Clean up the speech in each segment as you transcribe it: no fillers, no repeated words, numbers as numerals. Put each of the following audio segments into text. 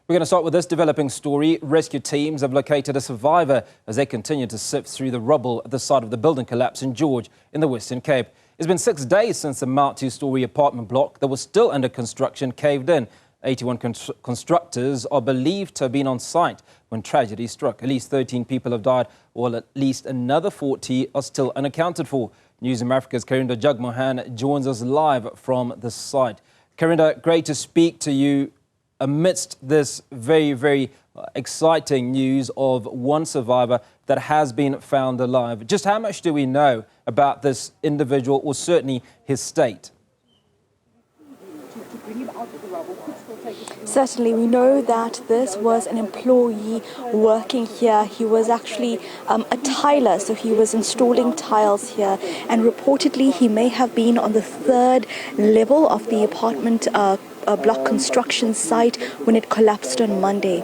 We're going to start with this developing story. Rescue teams have located a survivor as they continue to sift through the rubble at the site of the building collapse in George in the Western Cape. It's been 6 days since the multi-story apartment block that was still under construction caved in. 81 constructors are believed to have been on site when tragedy struck. At least 13 people have died, while at least another 40 are still unaccounted for. Newzroom Afrika's Karinda Jagmohan joins us live from the site. Karinda, great to speak to you amidst this very exciting news of one survivor that has been found alive. Just how much do we know about this individual, or certainly his state? Certainly, we know that this was an employee working here. He was actually a tiler, so he was installing tiles here, and reportedly he may have been on the 3rd level of the apartment block construction site when it collapsed on Monday.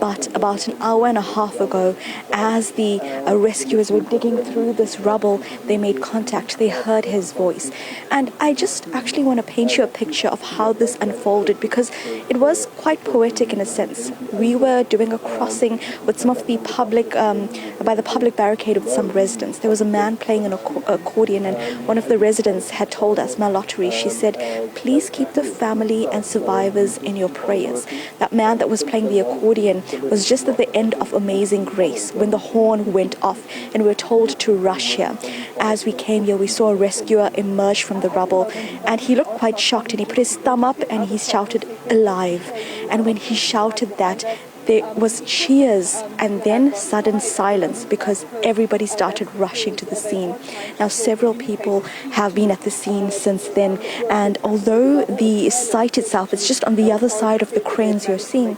But about an hour and a half ago, as the rescuers were digging through this rubble, they made contact. They heard his voice. And I just actually want to paint you a picture of how this unfolded, because it was quite poetic in a sense. We were doing a crossing with some of the public, by the public barricade with some residents. There was a man playing an accordion, and one of the residents had told us, Malottery, she said, please keep the family and survivors in your prayers. That man that was playing the accordion was just at the end of Amazing Grace when the horn went off and we were told to rush here. As we came here, we saw a rescuer emerge from the rubble, and he looked quite shocked, and he put his thumb up and he shouted, alive. And when he shouted that, there was cheers and then sudden silence, because everybody started rushing to the scene. Now, several people have been at the scene since then, and although the site itself is just on the other side of the cranes you're seeing,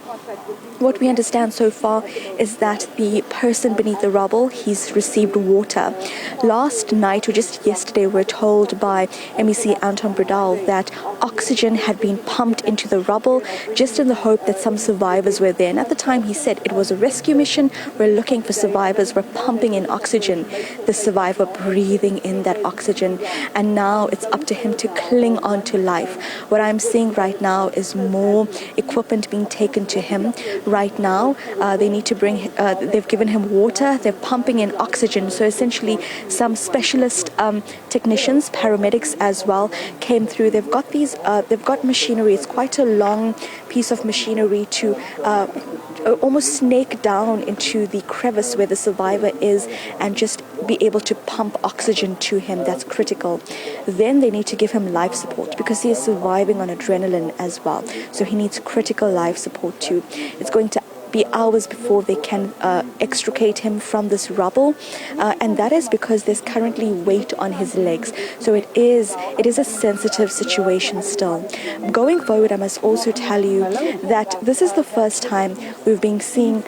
what we understand so far is that the person beneath the rubble, he's received water. Last night, or just yesterday, we were told by MEC Anton Bredal that oxygen had been pumped into the rubble just in the hope that some survivors were there. And at the time, he said it was a rescue mission. We're looking for survivors. We're pumping in oxygen. The survivor breathing in that oxygen. And now it's up to him to cling on to life. What I'm seeing right now is more equipment being taken to him. Right now, they need to bring, they've given him water, they're pumping in oxygen. So essentially, some specialist technicians, paramedics as well, came through. They've got these, they've got machinery. It's quite a long piece of machinery to almost snake down into the crevice where the survivor is and just be able to pump oxygen to him. That's critical. Then they need to give him life support, because he is surviving on adrenaline as well. So he needs critical life support too. It's going to be hours before they can extricate him from this rubble, and that is because there's currently weight on his legs. So it is a sensitive situation still. Going forward, I must also tell you that this is the first time we've been seeing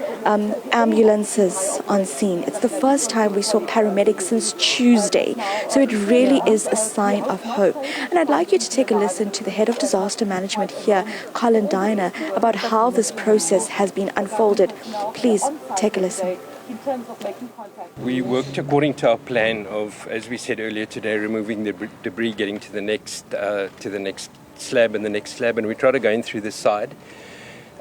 ambulances on scene. It's the first time we saw paramedics since Tuesday. So it really is a sign of hope. And I'd like you to take a listen to the head of disaster management here, Karinda, about how this process has been unfolded. Please take a listen. We worked according to our plan of, as we said earlier today, removing the debris, getting to the next slab and the next slab, and we tried to go in through the side.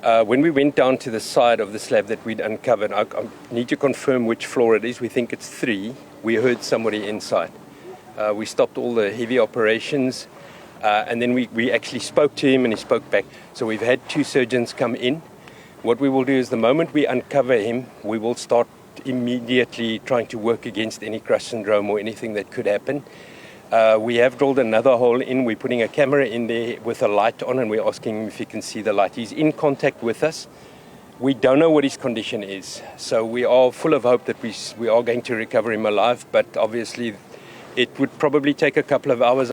When we went down to the side of the slab that we'd uncovered, I need to confirm which floor it is. We think it's 3. We heard somebody inside. We stopped all the heavy operations, and then we actually spoke to him and he spoke back. So we've had 2 surgeons come in. What we will do is the moment we uncover him, we will start immediately trying to work against any crush syndrome or anything that could happen. We have drilled another hole in. We're putting a camera in there with a light on, and we're asking him if he can see the light. He's in contact with us. We don't know what his condition is, so we are full of hope that we are going to recover him alive, but obviously it would probably take a couple of hours.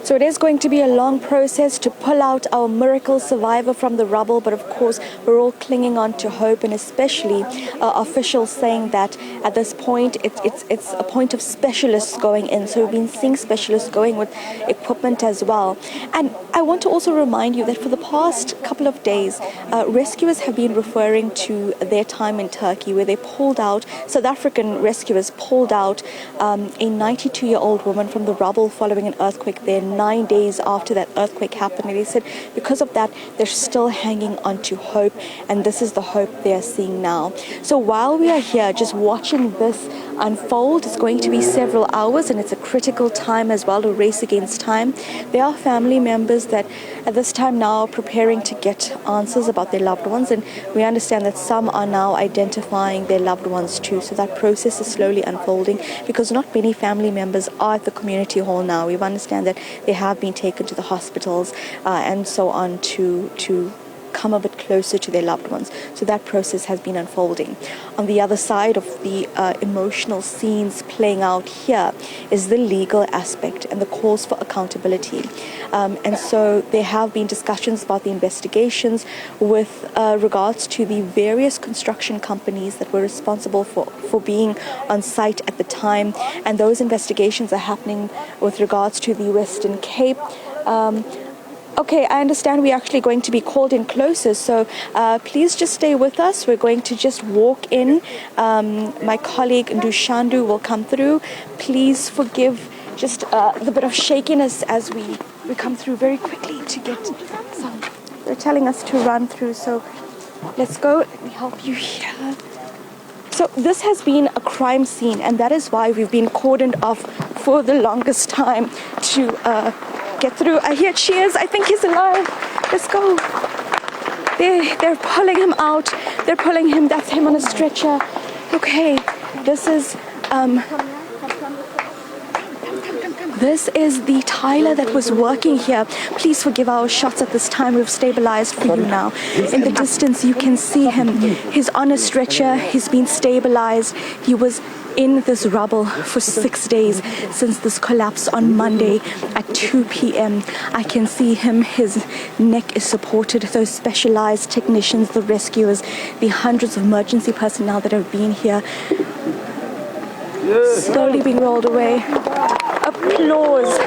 So it is going to be a long process to pull out our miracle survivor from the rubble, but of course we're all clinging on to hope, and especially officials saying that at this point it's a point of specialists going in. So we've been seeing specialists going with equipment as well. And I want to also remind you that for the past couple of days, rescuers have been referring to their time in Turkey, where they pulled out, South African rescuers pulled out a 92-year-old woman from the rubble following an earthquake there 9 days after that earthquake happened. And they said because of that, they're still hanging on to hope, and this is the hope they're seeing now. So while we are here just watching this unfold, it's going to be several hours, and it's a critical time as well, a race against time. There are family members that at this time now are preparing to get answers about their loved ones, and we understand that some are now identifying their loved ones too. So that process is slowly unfolding because not many family members are at the community hall now. We understand that they have been taken to the hospitals and so on to come a bit closer to their loved ones. So that process has been unfolding. On the other side of the emotional scenes playing out here is the legal aspect and the calls for accountability. And so there have been discussions about the investigations with regards to the various construction companies that were responsible for being on site at the time. And those investigations are happening with regards to the Western Cape. Okay, I understand we're actually going to be called in closer, so please just stay with us. We're going to just walk in. My colleague Ndushandu will come through. Please forgive just the bit of shakiness as we come through very quickly to get some. They're telling us to run through, so let's go. Let me help you here. So this has been a crime scene, and that is why we've been cordoned off for the longest time to get through. I hear cheers. I think he's alive. Let's go. They're pulling him out. They're pulling him. That's him on a stretcher. Okay, this is the Tyler that was working here. Please forgive our shots at this time. We've stabilized for you now. In the distance, you can see him. He's on a stretcher. He's been stabilized. He was in this rubble for 6 days since this collapse on Monday at 2 p.m. I can see him. His neck is supported. Those specialized technicians, the rescuers, the hundreds of emergency personnel that have been here, slowly being rolled away. Applause.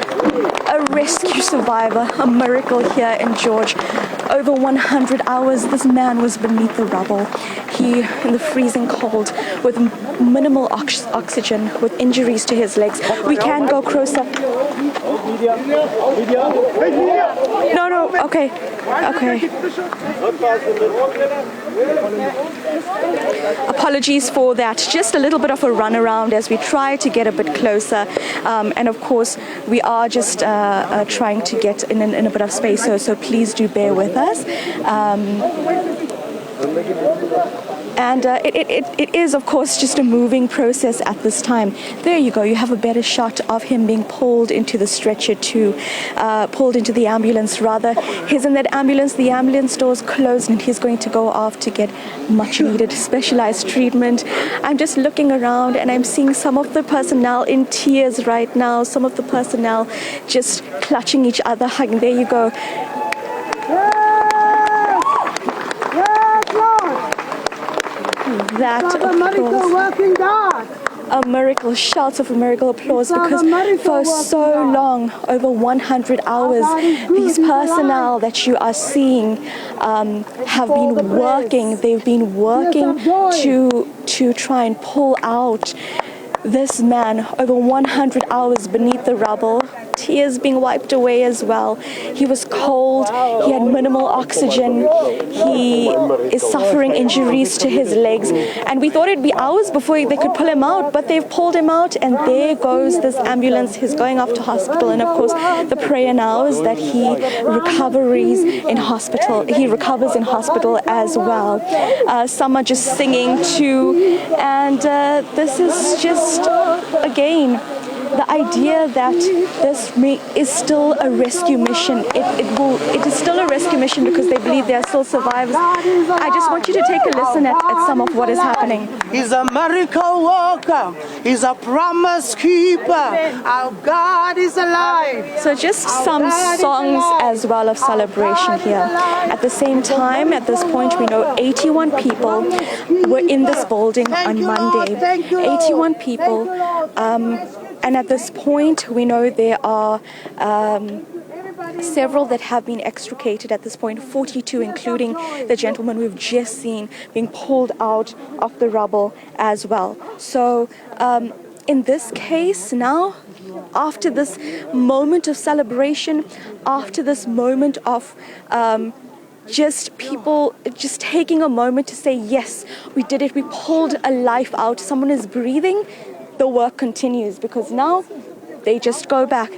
A rescue survivor, a miracle here in George. Over 100 hours, this man was beneath the rubble. He, in the freezing cold, with minimal oxygen, with injuries to his legs. We can go closer. No, okay. Apologies for that. Just a little bit of a runaround as we try to get a bit closer. And of course, we are just trying to get in a bit of space, so please do bear with us. And it is, of course, just a moving process at this time. There you go. You have a better shot of him being pulled into the stretcher pulled into the ambulance, rather. He's in that ambulance. The ambulance door's closed, and he's going to go off to get much-needed specialized treatment. I'm just looking around, and I'm seeing some of the personnel in tears right now, some of the personnel just clutching each other, hugging. There you go. That a miracle, shouts of a miracle applause, because for so long, over 100 hours, these personnel that you are seeing have been working. They've been working to try and pull out this man. Over 100 hours beneath the rubble. Tears being wiped away as well. He was cold. He had minimal oxygen. He is suffering injuries to his legs. And we thought it'd be hours before they could pull him out, but they've pulled him out, and there goes this ambulance. He's going off to hospital. And of course, the prayer now is that he recovers in hospital. He recovers in hospital as well. Some are just singing too. And this is just, again, the idea that this is still a rescue mission. It is still a rescue mission because they believe there are still survivors. I just want you to take a listen at some of what is happening. He's a miracle worker. He's a promise keeper. Our God is alive. So just some songs as well of celebration here. At the same time, at this point, we know 81 people were in this building on Monday. 81 people. And at this point, we know there are several that have been extricated at this point, 42, including the gentleman we've just seen being pulled out of the rubble as well. So in this case now, after this moment of celebration, after this moment of just people just taking a moment to say, yes, we did it, we pulled a life out, someone is breathing, the work continues, because now they just go back.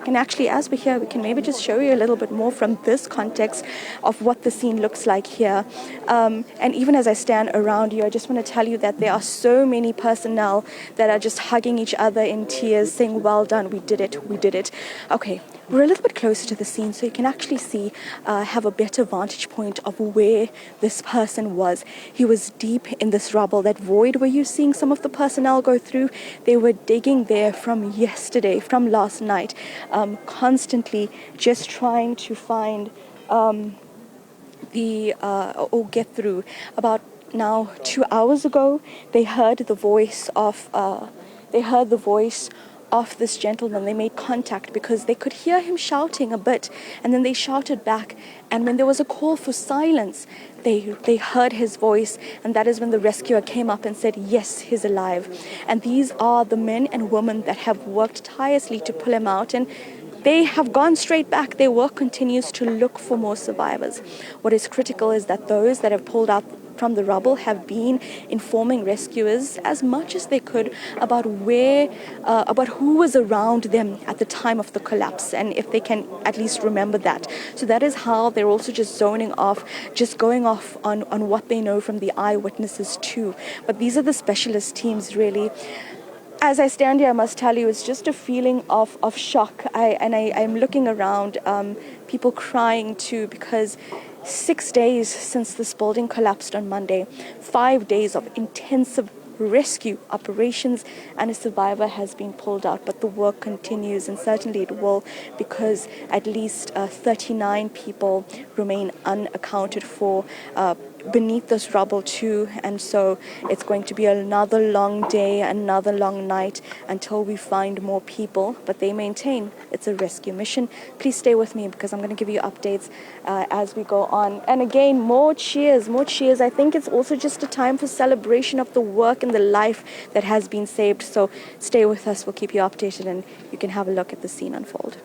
And actually, as we're here, we can maybe just show you a little bit more from this context of what the scene looks like here. And even as I stand around you, I just want to tell you that there are so many personnel that are just hugging each other in tears, saying, well done, we did it, we did it. Okay, we're a little bit closer to the scene, so you can actually see, have a better vantage point of where this person was. He was deep in this rubble, that void where you're seeing some of the personnel go through. They were digging there from yesterday, from last night, constantly just trying to find or get through. About now 2 hours ago, they heard the voice of this gentleman. They made contact because they could hear him shouting a bit, and then they shouted back, and when there was a call for silence, they heard his voice, and that is when the rescuer came up and said, yes, he's alive. And these are the men and women that have worked tirelessly to pull him out, and they have gone straight back. Their work continues to look for more survivors. What is critical is that those that have pulled out from the rubble have been informing rescuers as much as they could about about who was around them at the time of the collapse, and if they can at least remember that. So that is how they're also just zoning off, just going off on what they know from the eyewitnesses too. But these are the specialist teams, really. As I stand here, I must tell you, it's just a feeling of shock. I'm looking around, people crying too, because 6 days since this building collapsed on Monday, 5 days of intensive rescue operations, and a survivor has been pulled out. But the work continues, and certainly it will, because at least 39 people remain unaccounted for beneath this rubble too. And so it's going to be another long day, another long night until we find more people. But they maintain it's a rescue mission. Please stay with me, because I'm going to give you updates as we go on. And again, more cheers, more cheers. I think it's also just a time for celebration of the work and the life that has been saved. So stay with us. We'll keep you updated, and you can have a look at the scene unfold.